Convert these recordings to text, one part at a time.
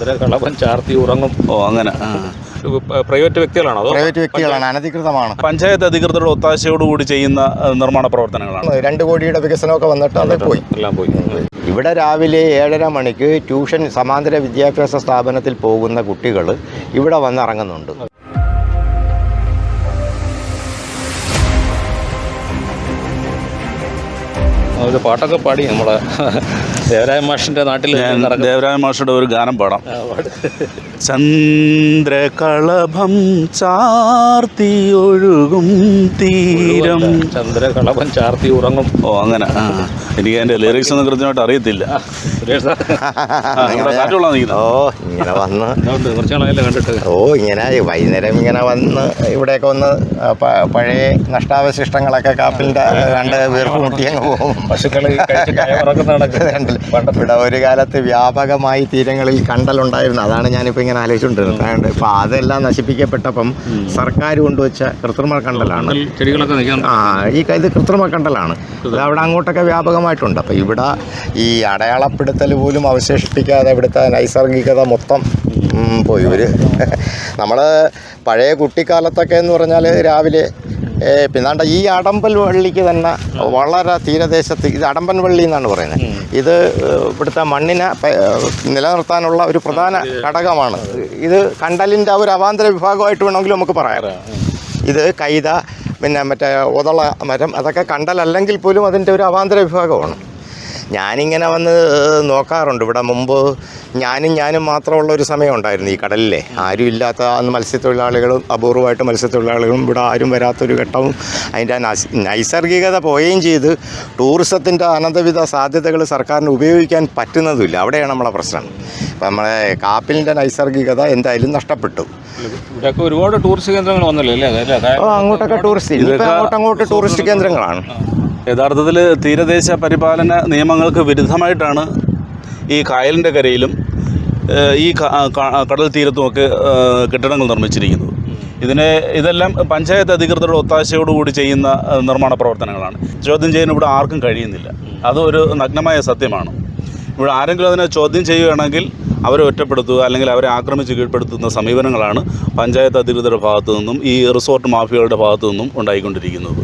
ചന്ദ്രകളഭൻ ചാർത്തി ഉറങ്ങും. ഓ അങ്ങനെ. പ്രൈവറ്റ് വ്യക്തികളാണോ? അതോ പ്രൈവറ്റ് വ്യക്തികളാണ്, അനധികൃതമാണ്. പഞ്ചായത്ത് അധികൃതരുടെ ഒത്താശയോടുകൂടി ചെയ്യുന്ന നിർമ്മാണ പ്രവർത്തനങ്ങളാണ്. 2 കോടിയുടെ വികസനമൊക്കെ വന്നിട്ട് അത് പോയി, എല്ലാം പോയി. ഇവിടെ രാവിലെ 7:30 മണിക്ക് ട്യൂഷൻ സമാന്തര വിദ്യാഭ്യാസ സ്ഥാപനത്തിൽ പോകുന്ന കുട്ടികൾ ഇവിടെ വന്നിറങ്ങുന്നുണ്ട്. ഒരു പാട്ടൊക്കെ പാടി നമ്മളെ ദേവരായ മാഷിൻ്റെ നാട്ടിൽ. ദേവരായ മാഷിയുടെ ഒരു ഗാനം പാടാം. ചന്ദ്രകളഭം ചാർത്തി ഒഴുകും തീരം. ചന്ദ്രകളഭൻ ചാർത്തി ഉറങ്ങും. ഓ അങ്ങനെ. എനിക്ക് അതിൻ്റെ ലിറിക്സ് ഒന്നും കൃത്യമായിട്ട് അറിയത്തില്ല. ഓ ഇങ്ങനെ വന്ന് കുറച്ച് നാളായല്ലോ കണ്ടിട്ട്. ഓ ഇങ്ങനെ വൈകുന്നേരം ഇങ്ങനെ വന്ന് ഇവിടെയൊക്കെ ഒന്ന് പഴയ നഷ്ടാവശിഷ്ടങ്ങളൊക്കെ കാപ്പിലിൻ്റെ കണ്ട് വീർപ്പ് മുട്ടി അങ്ങ് പോകും. പശുക്കൾ ഇവിടെ ഒരു കാലത്ത് വ്യാപകമായി തീരങ്ങളിൽ കണ്ടലുണ്ടായിരുന്നു. അതാണ് ഞാനിപ്പോൾ ഇങ്ങനെ ആലോചിച്ചുകൊണ്ടിരുന്നത്. ഇപ്പം അതെല്ലാം നശിപ്പിക്കപ്പെട്ടപ്പം സർക്കാർ കൊണ്ടുവച്ച കൃത്രിമ കണ്ടലാണ്. ഇത് കൃത്രിമ കണ്ടലാണ്. അത് അവിടെ അങ്ങോട്ടൊക്കെ വ്യാപകമായിട്ടുണ്ട്. അപ്പം ഇവിടെ ഈ അടയാളപ്പെടുത്തൽ പോലും അവശേഷിപ്പിക്കാതെ ഇവിടുത്തെ നൈസർഗികത മൊത്തം പോയി. നമ്മൾ പഴയ കുട്ടിക്കാലത്തൊക്കെ എന്ന് പറഞ്ഞാൽ രാവിലെ പിന്നാണ്ട് ഈ അടമ്പൽ വള്ളിക്ക് തന്നെ വളരെ തീരദേശത്ത്, ഇത് അടമ്പൻ വള്ളി എന്നാണ് പറയുന്നത്. ഇത് ഇവിടുത്തെ മണ്ണിനെ നിലനിർത്താനുള്ള ഒരു പ്രധാന ഘടകമാണ്. ഇത് കണ്ടലിൻ്റെ ഒരു അവാന്തര വിഭാഗമായിട്ട് വേണമെങ്കിലും നമുക്ക് പറയാം. ഇത് കൈത, പിന്നെ മറ്റേ ഒതള മരം, അതൊക്കെ കണ്ടലല്ലെങ്കിൽ പോലും അതിൻ്റെ ഒരു അവാന്തര വിഭാഗമാണ്. ഞാനിങ്ങനെ വന്ന് നോക്കാറുണ്ട്. ഇവിടെ മുമ്പ് ഞാനും മാത്രമുള്ള ഒരു സമയം ഉണ്ടായിരുന്നു ഈ കടലിലെ. ആരും ഇല്ലാത്ത അന്ന് മത്സ്യത്തൊഴിലാളികളും അപൂർവമായിട്ട് മത്സ്യത്തൊഴിലാളികളും ഇവിടെ ആരും വരാത്തൊരു ഘട്ടവും അതിൻ്റെ നൈസർഗികത പോവുകയും ചെയ്ത് ടൂറിസത്തിൻ്റെ അനന്തവിധ സാധ്യതകൾ സർക്കാരിന് ഉപയോഗിക്കാൻ പറ്റുന്നതുമില്ല. അവിടെയാണ് നമ്മളെ പ്രശ്നം. അപ്പം നമ്മളെ കാപ്പിലിൻ്റെ നൈസർഗികത എന്തായാലും നഷ്ടപ്പെട്ടു. ഒരുപാട് ടൂറിസ്റ്റ് കേന്ദ്രങ്ങൾ വന്നല്ലേ? അങ്ങോട്ടൊക്കെ അങ്ങോട്ട് ടൂറിസ്റ്റ് കേന്ദ്രങ്ങളാണ്. യഥാർത്ഥത്തിൽ തീരദേശ പരിപാലന നിയമങ്ങൾക്ക് വിരുദ്ധമായിട്ടാണ് ഈ കായലിൻ്റെ കരയിലും ഈ കടൽ തീരത്തുമൊക്കെ കെട്ടിടങ്ങൾ നിർമ്മിച്ചിരിക്കുന്നത്. ഇതെല്ലാം പഞ്ചായത്ത് അധികൃതരുടെ ഒത്താശയോടുകൂടി ചെയ്യുന്ന നിർമ്മാണ പ്രവർത്തനങ്ങളാണ്. ചോദ്യം ചെയ്യാൻ ഇവിടെ ആർക്കും കഴിയുന്നില്ല. അത് ഒരു നഗ്നമായ സത്യമാണ്. ഇവിടെ ആരെങ്കിലും അതിനെ ചോദ്യം ചെയ്യുകയാണെങ്കിൽ അവരെ ഒറ്റപ്പെടുത്തുക അല്ലെങ്കിൽ അവരെ ആക്രമിച്ച് കീഴ്പ്പെടുത്തുന്ന സമീപനങ്ങളാണ് പഞ്ചായത്ത് അധികൃതരുടെ ഭാഗത്തു നിന്നും ഈ റിസോർട്ട് മാഫിയകളുടെ ഭാഗത്തു നിന്നും ഉണ്ടായിക്കൊണ്ടിരിക്കുന്നത്.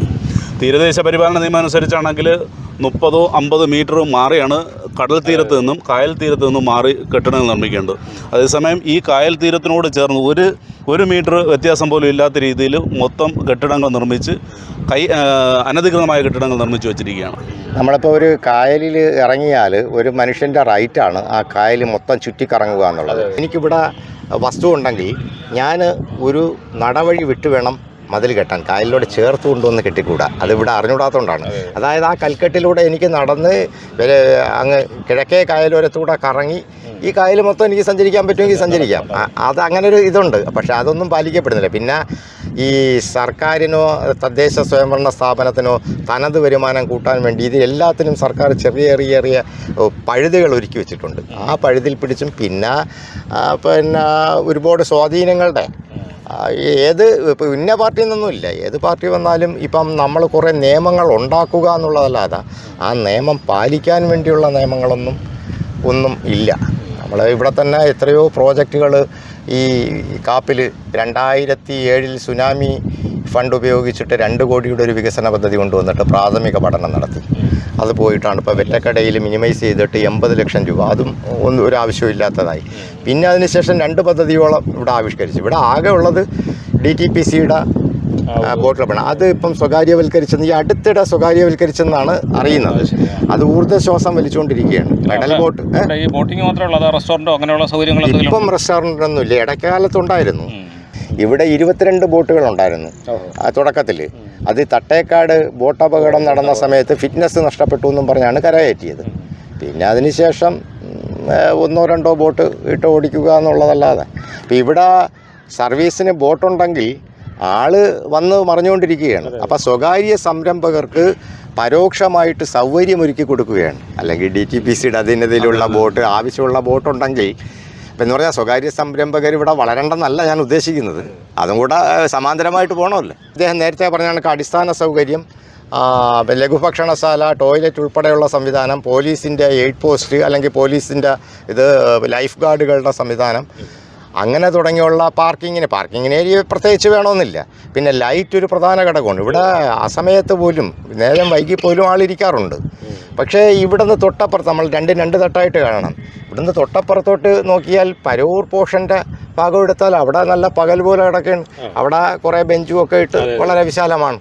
തീരദേശ പരിപാലന നിയമം അനുസരിച്ചാണെങ്കിൽ 30-50 മീറ്റർ മാറിയാണ് കടൽ തീരത്ത് നിന്നും കായൽ തീരത്ത് നിന്നും മാറി കെട്ടിടങ്ങൾ നിർമ്മിക്കേണ്ടത്. അതേസമയം ഈ കായൽ തീരത്തിനോട് ചേർന്ന് ഒരു മീറ്റർ വ്യത്യാസം പോലും ഇല്ലാത്ത രീതിയിൽ മൊത്തം കെട്ടിടങ്ങൾ നിർമ്മിച്ച് അനധികൃതമായ കെട്ടിടങ്ങൾ നിർമ്മിച്ച് വെച്ചിരിക്കുകയാണ്. നമ്മളിപ്പോൾ ഒരു കായലിൽ ഇറങ്ങിയാൽ ഒരു മനുഷ്യൻ്റെ റൈറ്റാണ് ആ കായൽ മൊത്തം ചുറ്റിക്കറങ്ങുക എന്നുള്ളത്. എനിക്കിവിടെ വസ്തു ഉണ്ടെങ്കിൽ ഞാൻ ഒരു നടവഴി വിട്ട് വേണം മതിൽ കെട്ടാൻ. കായലിലൂടെ ചേർത്ത് കൊണ്ടുവന്ന് കെട്ടിക്കൂടാ. അതിവിടെ അറിഞ്ഞുകൂടാത്തതുകൊണ്ടാണ്. അതായത് ആ കൽക്കെട്ടിലൂടെ എനിക്ക് നടന്ന് അങ്ങ് കിഴക്കേ കായലോരത്തൂടെ കറങ്ങി ഈ കായൽ മൊത്തം എനിക്ക് സഞ്ചരിക്കാൻ പറ്റുമെങ്കിൽ സഞ്ചരിക്കാം. അത് അങ്ങനെ ഒരു ഇതുണ്ട്. പക്ഷേ അതൊന്നും പാലിക്കപ്പെടുന്നില്ല. പിന്നെ ഈ സർക്കാരിനോ തദ്ദേശ സ്വയംഭരണ സ്ഥാപനത്തിനോ തനത് വരുമാനം കൂട്ടാൻ വേണ്ടി ഇത് എല്ലാത്തിനും സർക്കാർ ചെറിയ പഴുതുകൾ ഒരുക്കി വെച്ചിട്ടുണ്ട്. ആ പഴുതിൽ പിടിച്ചും പിന്നെ ഒരുപാട് സ്വാധീനങ്ങളുടെ ഇപ്പോൾ ഇന്ന പാർട്ടി എന്നൊന്നുമില്ല. ഏത് പാർട്ടി വന്നാലും ഇപ്പം നമ്മൾ കുറേ നിയമങ്ങൾ ഉണ്ടാക്കുക എന്നുള്ളതല്ലാതെ ആ നിയമം പാലിക്കാൻ വേണ്ടിയുള്ള ഒന്നും ഇല്ല. നമ്മൾ ഇവിടെ തന്നെ എത്രയോ പ്രോജക്റ്റുകൾ ഈ കാപ്പിൽ 2007 സുനാമി ഫണ്ട് ഉപയോഗിച്ചിട്ട് 2 കോടിയുടെ ഒരു വികസന പദ്ധതി കൊണ്ടുവന്നിട്ട് പ്രാഥമിക പഠനം നടത്തി. അത് പോയിട്ടാണ് ഇപ്പോൾ വെറ്റക്കടയിൽ മിനിമൈസ് ചെയ്തിട്ട് 80 ലക്ഷം രൂപ, അതും ഒന്നും ഒരു ആവശ്യമില്ലാത്തതായി. പിന്നെ അതിനുശേഷം 2 പദ്ധതിയോളം ഇവിടെ ആവിഷ്കരിച്ചു. ഇവിടെ ആകെ ഉള്ളത് DTPCയുടെ ബോട്ട് ക്ലബ്ബാണ്. അത് ഇപ്പം സ്വകാര്യവൽക്കരിച്ചെന്ന് ഈ അടുത്തിടെ സ്വകാര്യവൽക്കരിച്ചെന്നാണ് അറിയുന്നത്. അത് ഊർജ്ജശ്വാസം വലിച്ചുകൊണ്ടിരിക്കുകയാണ്. പെഡൽ ബോട്ട് ഇപ്പം റെസ്റ്റോറൻ്റൊന്നും ഇല്ല. ഇടക്കാലത്തുണ്ടായിരുന്നു. ഇവിടെ 22 ബോട്ടുകളുണ്ടായിരുന്നു തുടക്കത്തിൽ. അത് തട്ടേക്കാട് ബോട്ട് അപകടം നടന്ന സമയത്ത് ഫിറ്റ്നസ് നഷ്ടപ്പെട്ടു എന്നും പറഞ്ഞാണ് കരകയറ്റിയത്. പിന്നെ അതിനുശേഷം 1-2 ബോട്ട് ഇട്ട് ഓടിക്കുക എന്നുള്ളതല്ലാതെ ഇപ്പം ഇവിടെ സർവീസിന് ബോട്ടുണ്ടെങ്കിൽ ആള് വന്ന് മറിഞ്ഞുകൊണ്ടിരിക്കുകയാണ്. അപ്പോൾ സ്വകാര്യ സംരംഭകർക്ക് പരോക്ഷമായിട്ട് സൗകര്യമൊരുക്കി കൊടുക്കുകയാണ്. അല്ലെങ്കിൽ DTPCയുടെ അതിനെതിലുള്ള ബോട്ട് ആവശ്യമുള്ള ബോട്ടുണ്ടെങ്കിൽ എന്ന് പറഞ്ഞാൽ സ്വകാര്യ സംരംഭകർ ഇവിടെ വളരണ്ടെന്നല്ല ഞാൻ ഉദ്ദേശിക്കുന്നത്. അതും കൂടെ സമാന്തരമായിട്ട് പോകണമല്ലോ. അദ്ദേഹം നേരത്തെ പറഞ്ഞ കണക്ക് അടിസ്ഥാന സൗകര്യം, ലഘുഭക്ഷണശാല, ടോയ്ലറ്റ് ഉൾപ്പെടെയുള്ള സംവിധാനം, പോലീസിൻ്റെ എയ്ഡ് പോസ്റ്റ് അല്ലെങ്കിൽ പോലീസിൻ്റെ ലൈഫ് ഗാർഡുകളുടെ സംവിധാനം, അങ്ങനെ തുടങ്ങിയുള്ള പാർക്കിങ്ങിന് ഏരിയ പ്രത്യേകിച്ച് വേണമെന്നില്ല. പിന്നെ ലൈറ്റ് ഒരു പ്രധാന ഘടകമാണ്. ഇവിടെ ആ സമയത്ത് പോലും നേരം വൈകി പോലും ആളിരിക്കാറുണ്ട്. പക്ഷേ ഇവിടുന്ന് തൊട്ടപ്പുറത്ത് നമ്മൾ രണ്ട് തട്ടായിട്ട് കാണണം. ഇവിടുന്ന് തൊട്ടപ്പുറത്തോട്ട് നോക്കിയാൽ പരൂർ പോർഷൻ്റെ ഭാഗം എടുത്താൽ അവിടെ നല്ല പകൽ പോലെ കിടക്കുകയാണ്. അവിടെ കുറേ ബെഞ്ചും ഒക്കെ ഇട്ട് വളരെ വിശാലമാണ്.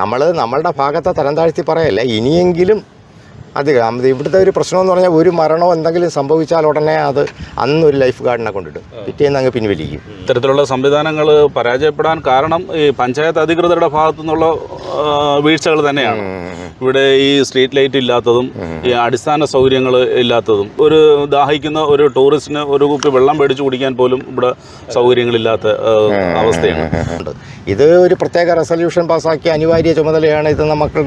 നമ്മളുടെ ഭാഗത്തെ തരം താഴ്ത്തി പറയല്ല, ഇനിയെങ്കിലും അത് ഇവിടുത്തെ ഒരു പ്രശ്നമെന്ന് പറഞ്ഞാൽ ഒരു മരണമോ എന്തെങ്കിലും സംഭവിച്ചാൽ ഉടനെ അത് അന്നൊരു ലൈഫ് ഗാർഡിനെ കൊണ്ടിട്ട് പിറ്റേന്ന് അങ്ങ് പിൻവലിക്കും. ഇത്തരത്തിലുള്ള സംവിധാനങ്ങൾ പരാജയപ്പെടാൻ കാരണം ഈ പഞ്ചായത്ത് അധികൃതരുടെ ഭാഗത്തു നിന്നുള്ള വീഴ്ചകൾ തന്നെയാണ്. ഇവിടെ ഈ സ്ട്രീറ്റ് ലൈറ്റ് ഇല്ലാത്തതും ഈ അടിസ്ഥാന സൗകര്യങ്ങൾ ഇല്ലാത്തതും, ഒരു ദാഹിക്കുന്ന ഒരു ടൂറിസ്റ്റിന് ഒരു കുപ്പി വെള്ളം മേടിച്ച് കുടിക്കാൻ പോലും ഇവിടെ സൗകര്യങ്ങളില്ലാത്ത അവസ്ഥയാണ്. ഇത് ഒരു പ്രത്യേക റെസൊല്യൂഷൻ പാസ്സാക്കിയ അനിവാര്യ ചുമതലയാണ്. ഇത്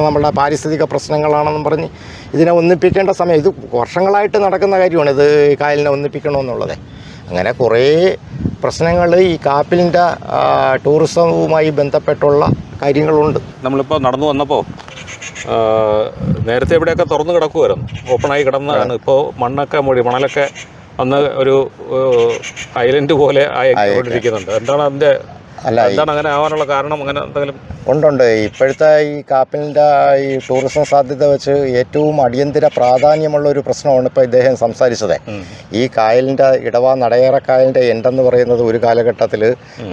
നമ്മുടെ പാരിസ്ഥിതിക പ്രശ്നങ്ങളാണെന്നും പറഞ്ഞ് ഇതിനെ ഒന്നിപ്പിക്കേണ്ട സമയം, ഇത് വർഷങ്ങളായിട്ട് നടക്കുന്ന കാര്യമാണ്. ഇത് കായലിനെ ഒന്നിപ്പിക്കണമെന്നുള്ളത്. അങ്ങനെ കുറേ പ്രശ്നങ്ങൾ ഈ കാപ്പിലിൻ്റെ ടൂറിസവുമായി ബന്ധപ്പെട്ടുള്ള കാര്യങ്ങളുണ്ട്. നമ്മളിപ്പോൾ നടന്നു വന്നപ്പോൾ നേരത്തെ ഇവിടെയൊക്കെ തുറന്നു കിടക്കുമായിരുന്നു, ഓപ്പണായി കിടന്നതാണ്. ഇപ്പോൾ മണലൊക്കെ വന്ന് ഒരു ഐലൻഡ് പോലെ ആയിക്കൊണ്ടിരിക്കുന്നുണ്ട്. എന്താണ് അങ്ങനെ ആവാനുള്ള കാരണം? അങ്ങനെ എന്തെങ്കിലും ഉണ്ട്. ഇപ്പോഴത്തെ ഈ കാപ്പിലിൻ്റെ ഈ ടൂറിസം സാധ്യത വെച്ച് ഏറ്റവും അടിയന്തര പ്രാധാന്യമുള്ള ഒരു പ്രശ്നമാണ് ഇപ്പോൾ ഇദ്ദേഹം സംസാരിച്ചത്. ഈ കായലിൻ്റെ നടയറക്കായലിൻ്റെ എൻഡെന്ന് പറയുന്നത് ഒരു കാലഘട്ടത്തിൽ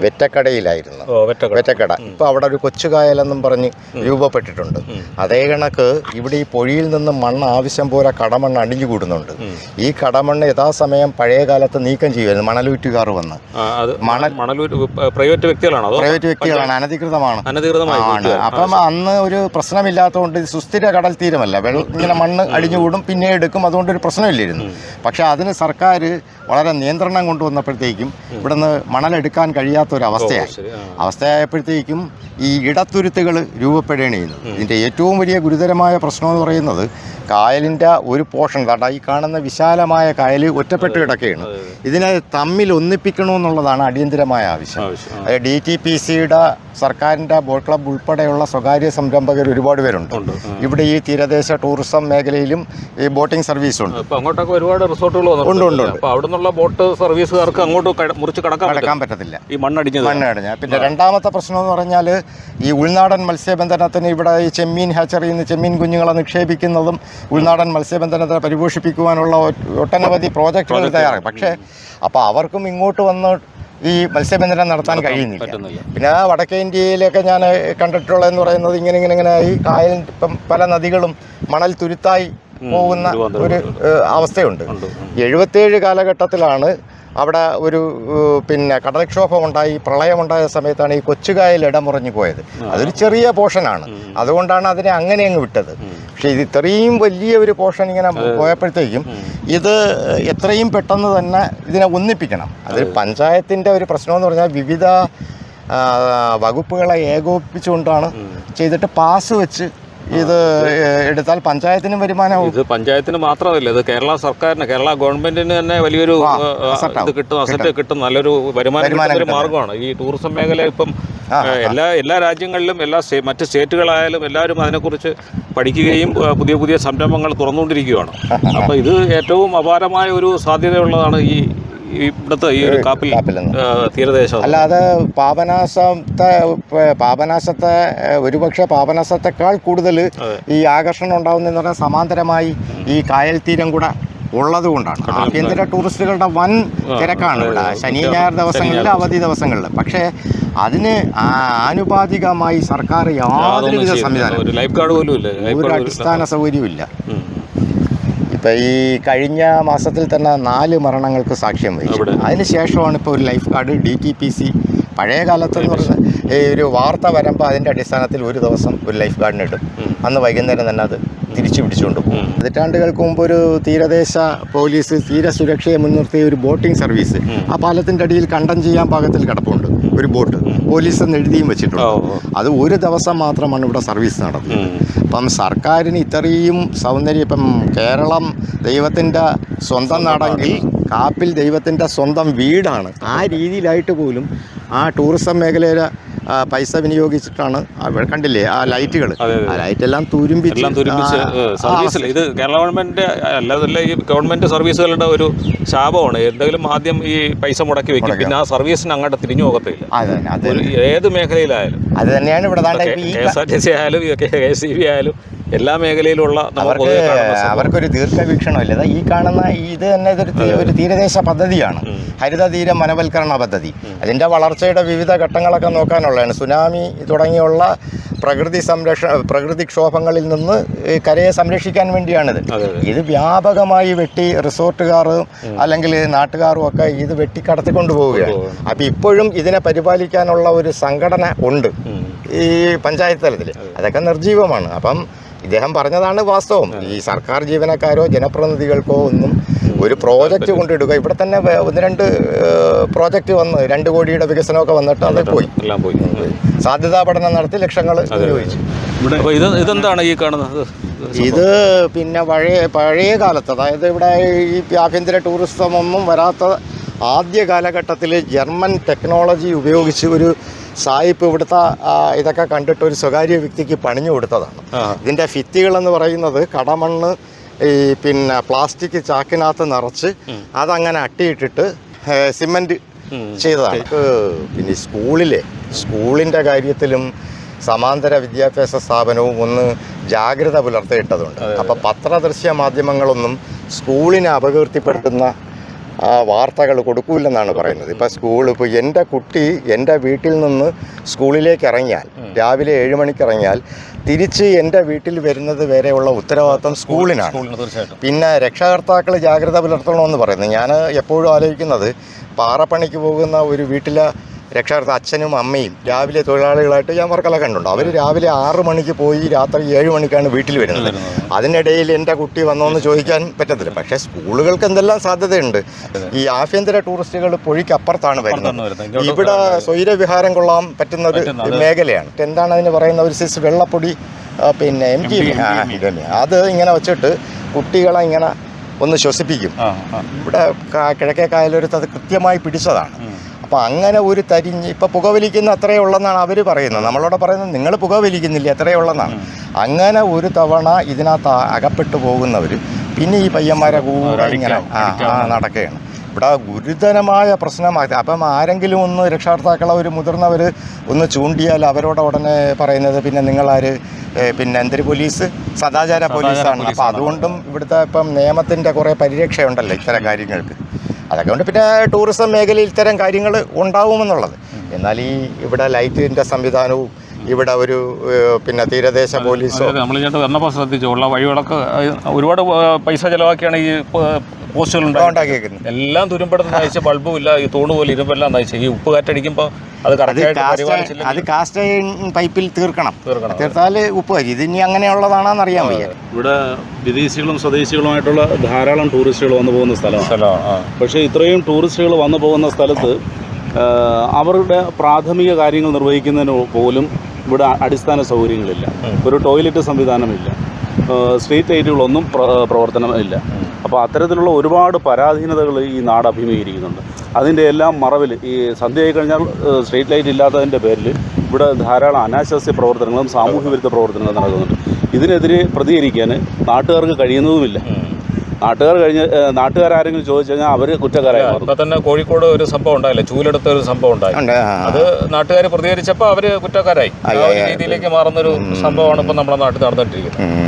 വെറ്റക്കടയിലായിരുന്നു. വെറ്റക്കട ഇപ്പോൾ അവിടെ ഒരു കൊച്ചു കായലെന്നും പറഞ്ഞ് രൂപപ്പെട്ടിട്ടുണ്ട്. അതേ കണക്ക് ഇവിടെ ഈ പൊഴിയിൽ നിന്നും മണ്ണ് ആവശ്യം പോലെ കടമണ്ണ് അടിഞ്ഞുകൂടുന്നുണ്ട്. ഈ കടമണ്ണ് യഥാസമയം പഴയ കാലത്ത് നീക്കം ചെയ്യുമായിരുന്നു മണലൂറ്റുകാർ വന്ന്. പ്രൈവറ്റ് വ്യക്തികളാണ്, അനധികൃതമാണ്. അപ്പം അന്ന് ഒരു പ്രശ്നമില്ലാത്തതുകൊണ്ട് സുസ്ഥിര കടൽ തീരമല്ല, ഇങ്ങനെ മണ്ണ് അടിഞ്ഞുകൂടും, പിന്നെ എടുക്കും, അതുകൊണ്ടൊരു പ്രശ്നമില്ലായിരുന്നു. പക്ഷേ അതിന് സർക്കാർ വളരെ നിയന്ത്രണം കൊണ്ടുവന്നപ്പോഴത്തേക്കും ഇവിടുന്ന് മണലെടുക്കാൻ അവസ്ഥയായപ്പോഴത്തേക്കും ഈ ഇടത്തുരുത്തുകൾ രൂപപ്പെടുകയാണ് ചെയ്യുന്നത്. ഇതിൻ്റെ ഏറ്റവും വലിയ ഗുരുതരമായ പ്രശ്നമെന്ന് പറയുന്നത് കായലിൻ്റെ ഒരു പോർഷൻ, ഈ കാണുന്ന വിശാലമായ കായൽ ഒറ്റപ്പെട്ട് കിടക്കുകയാണ്. ഇതിനെ തമ്മിൽ ഒന്നിപ്പിക്കണമെന്നുള്ളതാണ് അടിയന്തരമായ ആവശ്യം. DTPCയുടെ സർക്കാരിൻ്റെ ബോട്ട് ക്ലബ്ബ് ഉൾപ്പെടെയുള്ള സ്വകാര്യ സംരംഭകർ ഒരുപാട് പേരുണ്ട്. ഇവിടെ ഈ തീരദേശ ടൂറിസം മേഖലയിലും ഈ ബോട്ടിംഗ് സർവീസ് ഉണ്ട്. അങ്ങോട്ടൊക്കെ ഒരുപാട് റിസോർട്ടുകൾ ഉണ്ട്. അവിടുന്നുള്ള ബോട്ട് സർവീസുകാർക്ക് അങ്ങോട്ട് മുറിച്ച് കടക്കാൻ പറ്റത്തില്ല, ഈ മണ്ണടിഞ്ഞ. പിന്നെ രണ്ടാമത്തെ പ്രശ്നം എന്ന് പറഞ്ഞാൽ ഈ ഉൾനാടൻ മത്സ്യബന്ധനത്തിന് ഇവിടെ ഈ ചെമ്മീൻ ഹാച്ചറിയിൽ നിന്ന് ചെമ്മീൻ കുഞ്ഞുങ്ങളെ നിക്ഷേപിക്കുന്നതും ഉൾനാടൻ മത്സ്യബന്ധനത്തെ പരിപോഷിപ്പിക്കുവാനുള്ള ഒട്ടനവധി പ്രോജക്റ്റുകൾ തയ്യാറായി. പക്ഷേ അപ്പോൾ അവർക്കും ഇങ്ങോട്ട് വന്ന് ഈ മത്സ്യബന്ധനം നടത്താൻ കഴിയുന്നില്ല. പിന്നെ വടക്കേ ഇന്ത്യയിലൊക്കെ ഞാൻ കണ്ടിട്ടുള്ളതെന്ന് പറയുന്നത് ഇങ്ങനെ ഈ കായലിൽ ഇപ്പം പല നദികളും മണൽ തുരുത്തായി പോകുന്ന ഒരു അവസ്ഥയുണ്ട്. 77 കാലഘട്ടത്തിലാണ് അവിടെ ഒരു കടൽക്ഷോഭമുണ്ടായി, പ്രളയമുണ്ടായ സമയത്താണ് ഈ കൊച്ചുകായൽ ഇടമുറഞ്ഞു പോയത്. അതൊരു ചെറിയ പോർഷനാണ്, അതുകൊണ്ടാണ് അതിനെ അങ്ങനെ അങ്ങ് വിട്ടത്. പക്ഷേ ഇത് ഇത്രയും വലിയ ഒരു പോർഷൻ ഇങ്ങനെ പോയപ്പോഴത്തേക്കും ഇത് എത്രയും പെട്ടെന്ന് തന്നെ ഇതിനെ ഒന്നിപ്പിക്കണം. അതൊരു പഞ്ചായത്തിൻ്റെ ഒരു പ്രശ്നമെന്ന് പറഞ്ഞാൽ വിവിധ വകുപ്പുകളെ ഏകോപിപ്പിച്ചുകൊണ്ടാണ് ചെയ്തിട്ട് പാസ് വെച്ച് ഇത് എടുത്താൽ പഞ്ചായത്തിനും വരുമാനവും. ഇത് പഞ്ചായത്തിന് മാത്രമല്ല, ഇത് കേരള സർക്കാരിന്, കേരള ഗവൺമെന്റിന് തന്നെ വലിയൊരു അസറ്റ് കിട്ടും, നല്ലൊരു വരുമാനം മാർഗമാണ് ഈ ടൂറിസം മേഖല. ഇപ്പം എല്ലാ രാജ്യങ്ങളിലും മറ്റ് സ്റ്റേറ്റുകളായാലും എല്ലാവരും അതിനെക്കുറിച്ച് പഠിക്കുകയും പുതിയ സംരംഭങ്ങൾ തുറന്നുകൊണ്ടിരിക്കുകയാണ്. അപ്പോൾ ഇത് ഏറ്റവും അപാരമായ ഒരു സാധ്യതയുള്ളതാണ് ഇവിടുത്തെ ഈ ഒരു കാപ്പിൽ തീരദേശം. അല്ലാതെ പാപനാശത്തെ ഒരുപക്ഷെ പാപനാശത്തെക്കാൾ കൂടുതൽ ഈ ആകർഷണം ഉണ്ടാകുന്നതെന്ന് പറഞ്ഞാൽ സമാന്തരമായി ഈ കായൽ തീരം കൂടെ ഉള്ളത് കൊണ്ടാണ്. ആഭ്യന്തര ടൂറിസ്റ്റുകളുടെ വൻ തിരക്കാണ് ഇവിടെ ശനി ഞായർ ദിവസങ്ങളിൽ, അവധി ദിവസങ്ങളിൽ. പക്ഷേ അതിന് ആനുപാതികമായി സർക്കാർ യാതൊരുവിധ സംവിധാനം, ഒരു അടിസ്ഥാന സൗകര്യവും ഇല്ല. ഇപ്പം ഈ കഴിഞ്ഞ മാസത്തിൽ തന്നെ 4 മരണങ്ങൾക്ക് സാക്ഷ്യം വഹിച്ചു. അതിന് ശേഷമാണ് ഇപ്പോൾ ഒരു ലൈഫ് ഗാർഡ് DTPC പഴയ കാലത്തെന്ന് പറഞ്ഞാൽ ഈ ഒരു വാർത്ത വരുമ്പോൾ അതിൻ്റെ അടിസ്ഥാനത്തിൽ ഒരു ദിവസം ഒരു ലൈഫ് ഗാർഡിന് ഇടും, അന്ന് വൈകുന്നേരം തന്നെ അത് തിരിച്ചു പിടിച്ചുകൊണ്ട് പോകും. പതിറ്റാണ്ടുകൾക്ക് മുമ്പ് ഒരു തീരദേശ പോലീസ് തീരസുരക്ഷയെ മുൻനിർത്തിയ ഒരു ബോട്ടിംഗ് സർവീസ് ആ പാലത്തിൻ്റെ അടിയിൽ കണ്ടം ചെയ്യാൻ പാകത്തിൽ കിടപ്പുണ്ട് ഒരു ബോട്ട്, പോലീസ് എന്ന് എഴുതിയും വെച്ചിട്ടുണ്ട്. അത് ഒരു ദിവസം മാത്രമാണ് ഇവിടെ സർവീസ് നടത്തുന്നത്. അപ്പം സർക്കാരിന് ഇത്രയും സൗന്ദര്യം, ഇപ്പം കേരളം ദൈവത്തിൻ്റെ സ്വന്തം നാടെങ്കിൽ കാപ്പിൽ ദൈവത്തിൻ്റെ സ്വന്തം വീടാണ്. ആ രീതിയിലായിട്ട് പോലും ആ ടൂറിസം മേഖലയിലെ പൈസ വിനിയോഗിച്ചിട്ടാണ് കണ്ടില്ലേ ആ ലൈറ്റുകൾ, ആ ലൈറ്റെല്ലാം തുരുമ്പിച്ച് സർവീസിൽ ഇത് കേരള ഗവൺമെന്റ് അല്ലാതല്ല ഈ ഗവൺമെന്റ് സർവീസുകളുടെ ഒരു ശാപമാണ്. എന്തെങ്കിലും ആദ്യം ഈ പൈസ മുടക്കി വെക്കും, പിന്നെ ആ സർവീസിന് അങ്ങോട്ട് തിരിഞ്ഞു പോകത്തില്ല. ഏത് മേഖലയിലായാലും അത് തന്നെയാണ് ഇവിടെ KSRTC ആയാലും KSEB ആയാലും എല്ലാ മേഖലയിലുള്ള അവർക്കൊരു ദീർഘവീക്ഷണമില്ല. ഈ കാണുന്ന ഇത് തന്നെ ഒരു തീരദേശ പദ്ധതിയാണ്, ഹരിതതീര വനവൽക്കരണ പദ്ധതി. അതിൻ്റെ വളർച്ചയുടെ വിവിധ ഘട്ടങ്ങളൊക്കെ നോക്കാനുള്ളതാണ്. സുനാമി തുടങ്ങിയുള്ള പ്രകൃതിക്ഷോഭങ്ങളിൽ നിന്ന് കരയെ സംരക്ഷിക്കാൻ വേണ്ടിയാണിത്. ഇത് വ്യാപകമായി വെട്ടി റിസോർട്ടുകാരും അല്ലെങ്കിൽ നാട്ടുകാരും ഒക്കെ ഇത് വെട്ടിക്കടത്തിക്കൊണ്ട് പോവുകയാണ്. അപ്പം ഇപ്പോഴും ഇതിനെ പരിപാലിക്കാനുള്ള ഒരു സംഘടന ഉണ്ട് ഈ പഞ്ചായത്ത് തലത്തിൽ, അതൊക്കെ നിർജീവമാണ്. അപ്പം ഇദ്ദേഹം പറഞ്ഞതാണ് വാസ്തവം. ഈ സർക്കാർ ജീവനക്കാരോ ജനപ്രതിനിധികൾക്കോ ഒന്നും ഒരു പ്രോജക്റ്റ് കൊണ്ടിടുക. ഇവിടെ തന്നെ 1-2 പ്രോജക്റ്റ് വന്ന് 2 കോടിയുടെ വികസനമൊക്കെ വന്നിട്ട് അത് പോയി, എല്ലാം പോയി. സാധ്യതാ പഠനം നടത്തി ലക്ഷങ്ങൾ ഉപയോഗിച്ചു. ഇതെന്താണ് ഈ കാണുന്നത്? ഇത് പിന്നെ പഴയ കാലത്ത്, അതായത് ഇവിടെ ഈ ആഭ്യന്തര ടൂറിസമൊന്നും വരാത്ത ആദ്യ കാലഘട്ടത്തിൽ ജർമ്മൻ ടെക്നോളജി ഉപയോഗിച്ച് ഒരു സായിപ്പ് ഇവിടുത്തെ ഇതൊക്കെ കണ്ടിട്ട് ഒരു സ്വകാര്യ വ്യക്തിക്ക് പണിഞ്ഞു കൊടുത്തതാണ്. ഇതിൻ്റെ ഭിത്തികളെന്ന് പറയുന്നത് കടമണ്ണ് പിന്നെ പ്ലാസ്റ്റിക് ചാക്കിനകത്ത് നിറച്ച് അതങ്ങനെ അട്ടിയിട്ടിട്ട് സിമൻറ്റ് ചെയ്തതാണ്. പിന്നെ സ്കൂളിൻ്റെ കാര്യത്തിലും സമാന്തര വിദ്യാഭ്യാസ സ്ഥാപനവും ഒന്ന് ജാഗ്രത പുലർത്തിയിട്ടതുണ്ട്. അപ്പോൾ പത്രദൃശ്യ മാധ്യമങ്ങളൊന്നും സ്കൂളിനെ അപകീർത്തിപ്പെടുത്തുന്ന വാർത്തകൾ കൊടുക്കൂലെന്നാണ് പറയുന്നത്. ഇപ്പോൾ എൻ്റെ കുട്ടി എൻ്റെ വീട്ടിൽ നിന്ന് സ്കൂളിലേക്ക് ഇറങ്ങിയാൽ, രാവിലെ 7 മണിക്ക് ഇറങ്ങിയാൽ തിരിച്ച് എൻ്റെ വീട്ടിൽ വരുന്നത് വരെയുള്ള ഉത്തരവാദിത്വം സ്കൂളിനാണ്. പിന്നെ രക്ഷകർത്താക്കൾ ജാഗ്രത പുലർത്തണമെന്ന് പറയുന്നത്, ഞാൻ എപ്പോഴും ആലോചിക്കുന്നത് പാറപ്പണിക്ക് പോകുന്ന ഒരു വീട്ടിലെ രക്ഷകർത്താവ് അച്ഛനും അമ്മയും രാവിലെ തൊഴിലാളികളായിട്ട് ഞാൻ വർക്കല കണ്ടുണ്ട്. അവർ രാവിലെ 6 മണിക്ക് പോയി രാത്രി 7 മണിക്കാണ് വീട്ടിൽ വരുന്നത്. അതിനിടയിൽ എൻ്റെ കുട്ടി വന്നോന്ന് ചോദിക്കാൻ പറ്റത്തില്ല. പക്ഷേ സ്കൂളുകൾക്ക് എന്തെല്ലാം സാധ്യതയുണ്ട്. ഈ ആഭ്യന്തര ടൂറിസ്റ്റുകൾ പൊഴിക്കപ്പുറത്താണ് വരുന്നത്. ഇവിടെ സ്വൈരവിഹാരം കൊള്ളാൻ പറ്റുന്ന ഒരു മേഖലയാണ്. എന്താണ് അതിന് പറയുന്ന ഒരു സിസ് വെള്ളപ്പൊടി പിന്നെ അത് ഇങ്ങനെ വെച്ചിട്ട് കുട്ടികളെ ഇങ്ങനെ ഒന്ന് ശ്വസിപ്പിക്കും. ഇവിടെ കിഴക്കേ കായലോരത്ത് അത് കൃത്യമായി പിടിച്ചതാണ്. അപ്പോൾ അങ്ങനെ ഒരു ഇപ്പോൾ പുകവലിക്കുന്ന അത്രയേ ഉള്ളെന്നാണ് അവർ പറയുന്നത്. നമ്മളോട് പറയുന്നത് നിങ്ങൾ പുകവലിക്കുന്നില്ല, അത്രയേ ഉള്ളെന്നാണ്. അങ്ങനെ ഒരു തവണ ഇതിനകത്ത് അകപ്പെട്ടു പോകുന്നവർ പിന്നെ ഈ പയ്യന്മാരെ കൂടെ ഇങ്ങനെ നടക്കുകയാണ്. ഇവിടെ ഗുരുതരമായ പ്രശ്നമായി. അപ്പം ആരെങ്കിലും ഒന്ന് രക്ഷാകർത്താക്കളെ ഒരു മുതിർന്നവർ ഒന്ന് ചൂണ്ടിയാൽ അവരോട് ഉടനെ പറയുന്നത് പിന്നെ നിങ്ങളാര് പിന്നെ എന്തൊരു പോലീസ്, സദാചാര പോലീസാണ്. അപ്പോൾ അതുകൊണ്ടും ഇവിടുത്തെ ഇപ്പം നിയമത്തിൻ്റെ കുറേ പരിരക്ഷയുണ്ടല്ലോ ഇത്തരം കാര്യങ്ങൾക്ക്. അതൊക്കെ കൊണ്ട് പിന്നെ ടൂറിസം മേഖലയിൽ ഇത്തരം കാര്യങ്ങൾ ഉണ്ടാവുമെന്നുള്ളത്. എന്നാൽ ഇവിടെ ലൈറ്റിൻ്റെ സംവിധാനവും ഇവിടെ ഒരു പിന്നെ തീരദേശ പോലീസോ നമ്മൾ ഇങ്ങോട്ട് വന്നപ്പോൾ ശ്രദ്ധിച്ചു ഉള്ള വഴികളൊക്കെ ഒരുപാട് പൈസ ചിലവാക്കിയാണ് ഈ പോസ്റ്റുകൾ ഉണ്ടാക്കിയേക്കുന്നത്. എല്ലാം തുരുമ്പെടുത്ത് നയിച്ച ബൾബും ഇല്ല, ഈ തൂണ് പോലെ ഇരുമ്പെല്ലാം നയിച്ചു. ഈ ഉപ്പ് കാറ്റടിക്കുമ്പോൾ അത് കാസ്റ്റ് പൈപ്പിൽ തീർത്താൽ ഉപ്പ് വരും. ഇതിനി അങ്ങനെയുള്ളതാണെന്ന് അറിയാൻ വയ്യ. ഇവിടെ വിദേശികളും സ്വദേശികളുമായിട്ടുള്ള ധാരാളം ടൂറിസ്റ്റുകൾ വന്നു പോകുന്ന സ്ഥലമാണ്. പക്ഷേ ഇത്രയും ടൂറിസ്റ്റുകൾ വന്നു പോകുന്ന സ്ഥലത്ത് അവരുടെ പ്രാഥമിക കാര്യങ്ങൾ നിർവഹിക്കുന്നതിന് പോലും ഇവിടെ അടിസ്ഥാന സൗകര്യങ്ങളില്ല. ഒരു ടോയ്ലറ്റ് സംവിധാനമില്ല, സ്ട്രീറ്റ് ലൈറ്റുകളൊന്നും പ്രവർത്തനമില്ല. അപ്പോൾ അത്തരത്തിലുള്ള ഒരുപാട് പരാധീനതകൾ ഈ നാട് അഭിമുഖീകരിക്കുന്നുണ്ട്. അതിൻ്റെ എല്ലാം മറവിൽ ഈ സന്ധ്യയായി കഴിഞ്ഞാൽ സ്ട്രീറ്റ് ലൈറ്റ് ഇല്ലാത്തതിൻ്റെ പേരിൽ ഇവിടെ ധാരാളം അനാശാസ്യ പ്രവർത്തനങ്ങളും സാമൂഹ്യ വിരുദ്ധ പ്രവർത്തനങ്ങളും നടക്കുന്നുണ്ട്. ഇതിനെതിരെ പ്രതികരിക്കാൻ നാട്ടുകാർക്ക് കഴിയുന്നതുമില്ല. നാട്ടുകാരെങ്കിലും ചോദിച്ചു കഴിഞ്ഞാൽ അവർ കുറ്റക്കാരായി. ഇപ്പം തന്നെ കോഴിക്കോട് ഒരു സംഭവം ഉണ്ടായില്ലേ, ചൂലെടുത്ത ഒരു സംഭവം ഉണ്ടായി. അത് നാട്ടുകാർ പ്രതികരിച്ചപ്പോൾ അവർ കുറ്റക്കാരായി. രീതിയിലേക്ക് മാറുന്നൊരു സംഭവമാണ് ഇപ്പം നമ്മുടെ നാട്ടിൽ നടന്നിട്ടിരിക്കുന്നത്.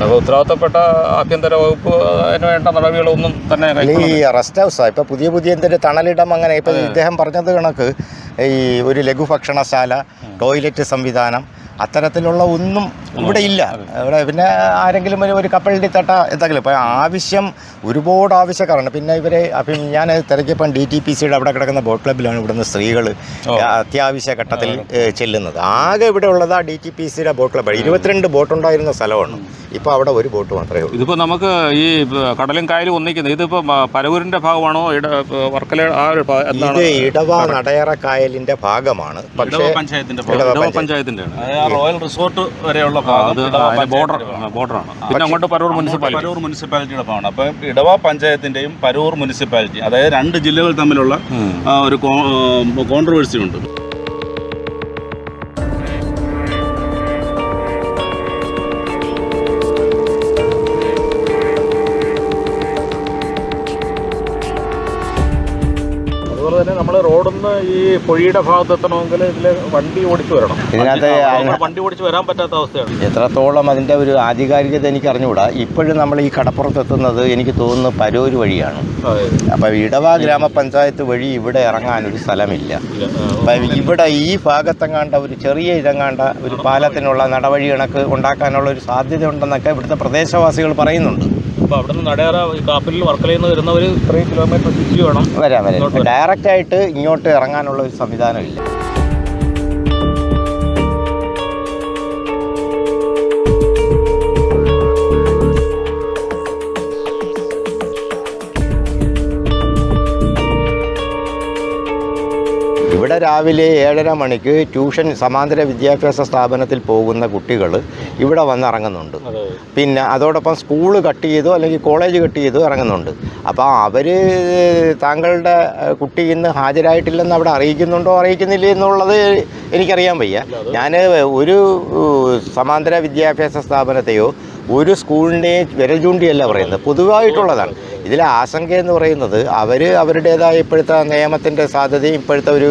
അപ്പോൾ ഉത്തരവാദിത്തപ്പെട്ട ആഭ്യന്തര വകുപ്പ് അതിന് വേണ്ട നടപടികളൊന്നും തന്നെ ഈ റെസ്റ്റ് ഹൗസാണ്. ഇപ്പോൾ പുതിയ എന്തൊരു തണലിടം അങ്ങനെ ഇപ്പം ഇദ്ദേഹം പറഞ്ഞത് കണക്ക് ഈ ഒരു ലഘുഭക്ഷണശാല, ടോയ്ലറ്റ് സംവിധാനം അത്തരത്തിലുള്ള ഒന്നും ഇവിടെ ഇല്ല. ഇവിടെ പിന്നെ ആരെങ്കിലും ഒരു കപ്പലിൻ്റെ തട്ട എന്തെങ്കിലും ഇപ്പോൾ ഒരുപാട് ആവശ്യക്കാരാണ്. പിന്നെ ഞാൻ തിരക്കിയപ്പം DTPCയുടെ അവിടെ കിടക്കുന്ന ബോട്ട് ക്ലബ്ബിലാണ് ഇവിടുന്ന് സ്ത്രീകൾ അത്യാവശ്യ ഘട്ടത്തിൽ ചെല്ലുന്നത്. ആകെ ഇവിടെ ഉള്ളത് DTPCയുടെ ബോട്ട് ക്ലബ്ബാണ്. 22 ബോട്ടുണ്ടായിരുന്ന സ്ഥലമാണ്. ഇപ്പോൾ അവിടെ ഒരു ബോട്ട് മാത്രമേ ഉള്ളൂ. ഇതിപ്പോൾ നമുക്ക് ഈ കടലും കായലും ഒന്നിക്കുന്നത് ഇതിപ്പോൾ പരവൂരിൻ്റെ ഭാഗമാണോ വർക്കല? ഇത് ഇടവ നടയറ കായലിൻ്റെ ഭാഗമാണ്. പക്ഷേ പഞ്ചായത്തിൻ്റെ റോയൽ റിസോർട്ട് വരെയുള്ള ബോർഡറാണ്. പിന്നെ അങ്ങോട്ട് പരൂർ മുനിസിപ്പാലിറ്റിയുടെ ഭാഗമാണ്. അപ്പം ഇടവ പഞ്ചായത്തിൻ്റെയും പരൂർ മുനിസിപ്പാലിറ്റി, അതായത് 2 ജില്ലകൾ തമ്മിലുള്ള ഒരു കോൺട്രവേഴ്സി ഉണ്ട്. തന്നെ നമ്മൾ റോഡിൽ നിന്ന് ഈ പൊഴിയുടെ ഭാഗത്ത് എത്തണമെങ്കിൽ ഇതിൽ വണ്ടി ഓടിച്ചു വരണം. ഇതിനകത്ത് വണ്ടി ഓടിച്ച് വരാൻ പറ്റാത്ത അവസ്ഥയാണ്. എത്രത്തോളം അതിൻ്റെ ഒരു ആധികാരികത എനിക്ക് അറിഞ്ഞുകൂടാ. ഇപ്പോഴും നമ്മൾ ഈ കടപ്പുറത്തെത്തുന്നത് എനിക്ക് തോന്നുന്നു പരൂര് വഴിയാണ്. അപ്പോൾ ഇടവ ഗ്രാമപഞ്ചായത്ത് വഴി ഇവിടെ ഇറങ്ങാനൊരു സ്ഥലമില്ല. അപ്പം ഇവിടെ ഈ ഭാഗത്തെങ്ങാണ്ട ഒരു ചെറിയ ഇതങ്ങാണ്ട ഒരു പാലത്തിനുള്ള നടവഴി കണക്ക് ഉണ്ടാക്കാനുള്ള ഒരു സാധ്യത ഉണ്ടെന്നൊക്കെ ഇവിടുത്തെ പ്രദേശവാസികൾ പറയുന്നുണ്ട്. അപ്പോൾ അവിടെ നിന്ന് നടയാറ കാപ്പിൽ വർക്കലയിൽ നിന്ന് വരുന്നവർ 3 കിലോമീറ്റർ തിരിച്ചു വേണം വരാം. ഡയറക്റ്റായിട്ട് ഇങ്ങോട്ട് ഇറങ്ങാനുള്ള ഒരു സംവിധാനമില്ല. ഇവിടെ രാവിലെ 7:30 മണിക്ക് ട്യൂഷൻ സമാന്തര വിദ്യാഭ്യാസ സ്ഥാപനത്തിൽ പോകുന്ന കുട്ടികൾ ഇവിടെ വന്ന് ഇറങ്ങുന്നുണ്ട്. പിന്നെ അതോടൊപ്പം സ്കൂൾ കട്ട് ചെയ്തോ അല്ലെങ്കിൽ കോളേജ് കട്ട് ചെയ്തോ ഇറങ്ങുന്നുണ്ട്. അപ്പോൾ അവർ താങ്കളുടെ കുട്ടി ഇന്ന് ഹാജരായിട്ടില്ലെന്ന് അവിടെ അറിയിക്കുന്നുണ്ടോ അറിയിക്കുന്നില്ല എന്നുള്ളത് എനിക്കറിയാൻ വയ്യ. ഞാൻ ഒരു സമാന്തര വിദ്യാഭ്യാസ സ്ഥാപനത്തെയോ ഒരു സ്കൂളിനെ വിരൽ ചൂണ്ടിയല്ല പറയുന്നത്, പൊതുവായിട്ടുള്ളതാണ്. ഇതിലെ ആശങ്ക എന്ന് പറയുന്നത് അവരുടേതായ ഇപ്പോഴത്തെ നിയമത്തിൻ്റെ സാധ്യതയും ഇപ്പോഴത്തെ ഒരു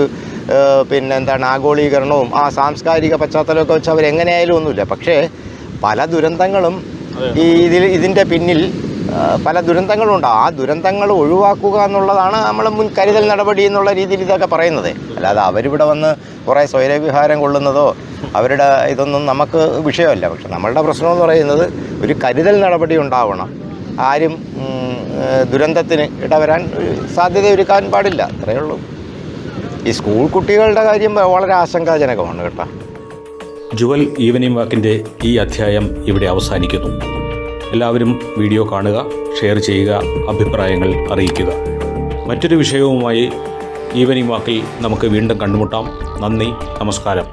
ആഗോളീകരണവും ആ സാംസ്കാരിക പശ്ചാത്തലമൊക്കെ വെച്ച് അവരെങ്ങനെയായാലും ഒന്നുമില്ല. പക്ഷേ പല ദുരന്തങ്ങളും ഇതിൻ്റെ പിന്നിൽ പല ദുരന്തങ്ങളുണ്ട്. ആ ദുരന്തങ്ങൾ ഒഴിവാക്കുക എന്നുള്ളതാണ് നമ്മൾ മുൻകരുതൽ നടപടി എന്നുള്ള രീതിയിൽ ഇതൊക്കെ പറയുന്നത്. അല്ലാതെ അവരിവിടെ വന്ന് കുറേ സ്വൈരവിഹാരം കൊള്ളുന്നതോ അവരുടെ ഇതൊന്നും നമുക്ക് വിഷയമല്ല. പക്ഷെ നമ്മളുടെ പ്രശ്നമെന്ന് പറയുന്നത് ഒരു കരുതൽ നടപടി ഉണ്ടാവണം. ആരും ദുരന്തത്തിന് ഇടവരാൻ സാധ്യതയൊരുക്കാൻ പാടില്ല. അത്രയേ ഉള്ളൂ. ഈ സ്കൂൾ കുട്ടികളുടെ കാര്യം വളരെ ആശങ്കാജനകമാണ് കേട്ടോ. ജുവൽ ഈവനിംഗ് വാക്കിൻ്റെ ഈ അധ്യായം ഇവിടെ അവസാനിക്കുന്നു. എല്ലാവരും വീഡിയോ കാണുക, ഷെയർ ചെയ്യുക, അഭിപ്രായങ്ങൾ അറിയിക്കുക. മറ്റൊരു വിഷയവുമായി ഈവനിംഗ് വാക്കിൽ നമുക്ക് വീണ്ടും കണ്ടുമുട്ടാം. നന്ദി, നമസ്കാരം.